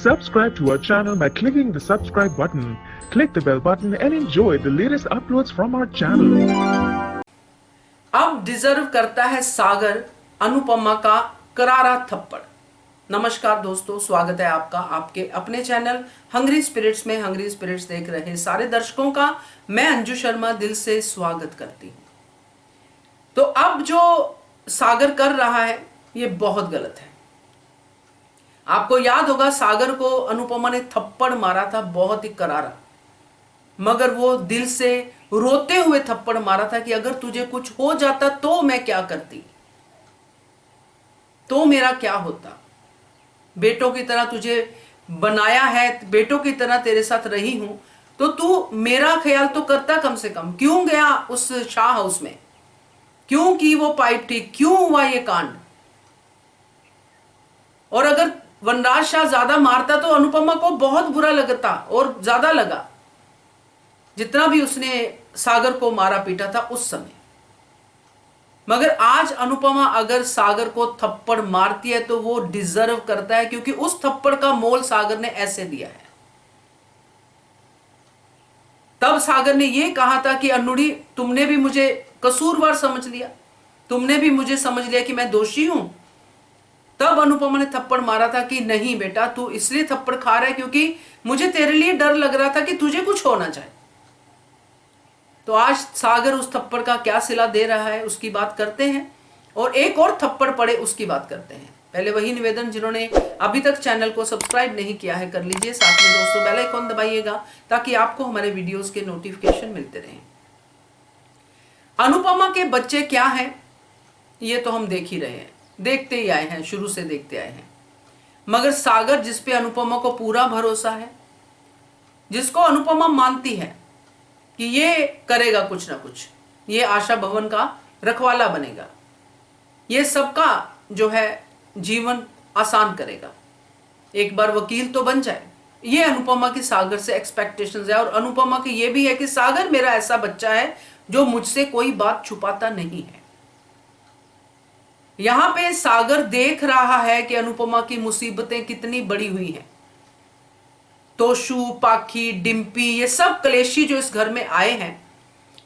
Subscribe to our channel by clicking the subscribe button. Click the bell button and enjoy the latest uploads from our channel. अब deserve करता है सागर अनुपमा का करारा थप्पड़। नमस्कार दोस्तों, स्वागत है आपका आपके अपने चैनल हंग्री स्पिरिट्स में। हंग्री स्पिरिट्स देख रहे सारे दर्शकों का मैं अंजू शर्मा दिल से स्वागत करती हूँ। तो अब जो सागर कर रहा है ये बहुत गलत है। आपको याद होगा सागर को अनुपमा ने थप्पड़ मारा था, बहुत ही करारा, मगर वो दिल से रोते हुए थप्पड़ मारा था कि अगर तुझे कुछ हो जाता तो मैं क्या करती, तो मेरा क्या होता। बेटों की तरह तुझे बनाया है, बेटों की तरह तेरे साथ रही हूं, तो तू मेरा ख्याल तो करता कम से कम। क्यों गया उस शाह हाउस में, क्यों की वो पाइप ठीक, क्यों हुआ ये कांड। और अगर वनराज शाह ज्यादा मारता तो अनुपमा को बहुत बुरा लगता, और ज्यादा लगा जितना भी उसने सागर को मारा पीटा था उस समय। मगर आज अनुपमा अगर सागर को थप्पड़ मारती है तो वो डिजर्व करता है, क्योंकि उस थप्पड़ का मोल सागर ने ऐसे दिया है। तब सागर ने ये कहा था कि अन्नुड़ी तुमने भी मुझे कसूरवार समझ लिया, तुमने भी मुझे समझ लिया कि मैं दोषी हूं। तब अनुपमा ने थप्पड़ मारा था कि नहीं बेटा, तू इसलिए थप्पड़ खा रहा है क्योंकि मुझे तेरे लिए डर लग रहा था कि तुझे कुछ होना चाहे। तो आज सागर उस थप्पड़ का क्या सिला दे रहा है उसकी बात करते हैं, और एक और थप्पड़ पड़े उसकी बात करते हैं। पहले वही निवेदन, जिन्होंने अभी तक चैनल को सब्सक्राइब नहीं किया है कर लीजिए, साथ में दोस्तों बेल आइकॉन दबाइएगा ताकि आपको हमारे वीडियोस के नोटिफिकेशन मिलते रहें। अनुपमा के बच्चे क्या हैं ये तो हम देख ही रहे हैं, देखते ही आए हैं, शुरू से देखते आए हैं। मगर सागर जिस पे अनुपमा को पूरा भरोसा है, जिसको अनुपमा मानती है कि ये करेगा कुछ ना कुछ, ये आशा भवन का रखवाला बनेगा, ये सबका जो है जीवन आसान करेगा, एक बार वकील तो बन जाए, ये अनुपमा की सागर से एक्सपेक्टेशंस है। और अनुपमा की ये भी है कि सागर मेरा ऐसा बच्चा है जो मुझसे कोई बात छुपाता नहीं है। यहां पे सागर देख रहा है कि अनुपमा की मुसीबतें कितनी बड़ी हुई हैं। तोशु, पाखी, डिम्पी, ये सब कलेशी जो इस घर में आए हैं,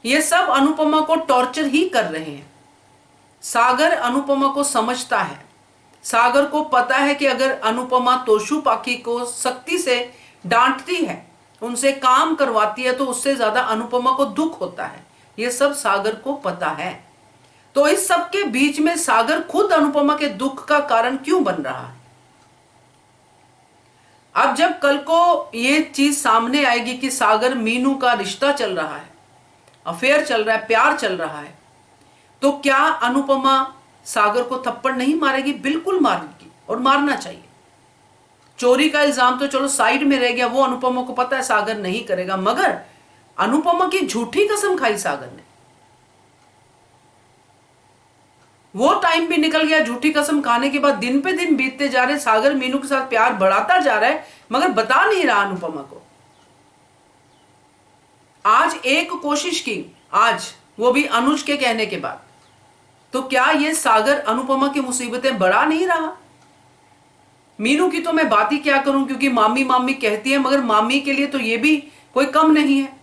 ये सब अनुपमा को टॉर्चर ही कर रहे हैं। सागर अनुपमा को समझता है, सागर को पता है कि अगर अनुपमा तोशु पाखी को सख्ती से डांटती है, उनसे काम करवाती है, तो उससे ज्यादा अनुपमा को दुख होता है। ये सब सागर को पता है। तो इस सब के बीच में सागर खुद अनुपमा के दुख का कारण क्यों बन रहा है। अब जब कल को ये चीज सामने आएगी कि सागर मीनू का रिश्ता चल रहा है, अफेयर चल रहा है, प्यार चल रहा है, तो क्या अनुपमा सागर को थप्पड़ नहीं मारेगी? बिल्कुल मारेगी, और मारना चाहिए। चोरी का इल्जाम तो चलो साइड में रह गया, वो अनुपमा को पता है सागर नहीं करेगा, मगर अनुपमा की झूठी कसम खाई सागर ने। वो टाइम भी निकल गया, झूठी कसम खाने के बाद दिन पे दिन बीतते जा रहे, सागर मीनू के साथ प्यार बढ़ाता जा रहा है, मगर बता नहीं रहा अनुपमा को। आज एक कोशिश की, आज वो भी अनुज के कहने के बाद, तो क्या ये सागर अनुपमा की मुसीबतें बढ़ा नहीं रहा? मीनू की तो मैं बात ही क्या करूं, क्योंकि मामी मामी कहती है, मगर मामी के लिए तो ये भी कोई कम नहीं है।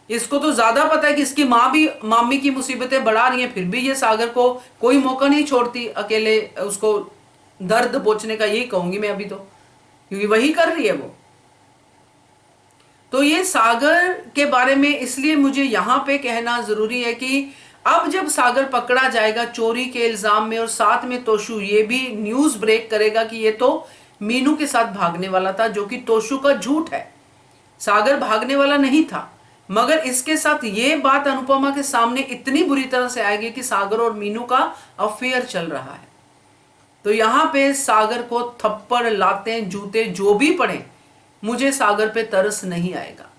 इसको तो ज्यादा पता है कि इसकी माँ भी मामी की मुसीबतें बढ़ा रही है, फिर भी ये सागर को कोई मौका नहीं छोड़ती अकेले उसको दर्द बोचने का, यही कहूंगी मैं अभी तो, क्योंकि वही कर रही है वो। तो ये सागर के बारे में इसलिए मुझे यहां पे कहना जरूरी है कि अब जब सागर पकड़ा जाएगा चोरी के इल्जाम में, और साथ में तोशु ये भी न्यूज ब्रेक करेगा कि ये तो मीनू के साथ भागने वाला था, जो कि तोशु का झूठ है। सागर भागने वाला नहीं था, मगर इसके साथ ये बात अनुपमा के सामने इतनी बुरी तरह से आएगी कि सागर और मीनू का अफेयर चल रहा है। तो यहां पे सागर को थप्पड़, लाते, जूते जो भी पड़े, मुझे सागर पे तरस नहीं आएगा।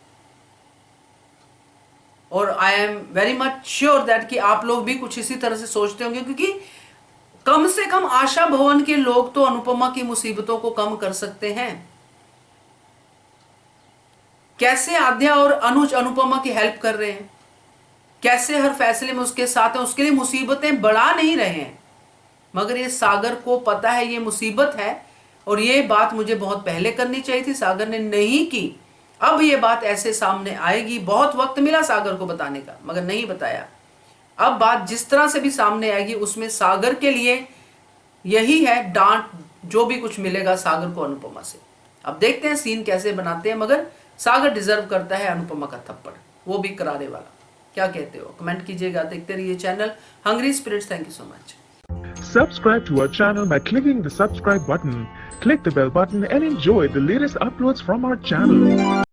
और I am very much sure that कि आप लोग भी कुछ इसी तरह से सोचते होंगे, क्योंकि कम से कम आशा भवन के लोग तो अनुपमा की मुसीबतों को कम कर सकते हैं। कैसे आद्या और अनुज अनुपमा की हेल्प कर रहे हैं, कैसे हर फैसले में उसके साथ हैं, उसके लिए मुसीबतें बढ़ा नहीं रहे हैं। मगर ये सागर को पता है ये मुसीबत है, और ये बात मुझे बहुत पहले करनी चाहिए थी, सागर ने नहीं की। अब ये बात ऐसे सामने आएगी, बहुत वक्त मिला सागर को बताने का मगर नहीं बताया। अब बात जिस तरह से भी सामने आएगी उसमें सागर के लिए यही है डांट, जो भी कुछ मिलेगा सागर को अनुपमा से। अब देखते हैं सीन कैसे बनाते हैं, मगर सागर डिजर्व करता है अनुपमा का थप्पड़, वो भी करारे वाला। क्या कहते हो कमेंट कीजिएगा। देखते रहिए channel Hungry Spirits. Thank you so much. Subscribe to our channel by clicking the subscribe button. Click the bell button and enjoy the latest uploads from our channel.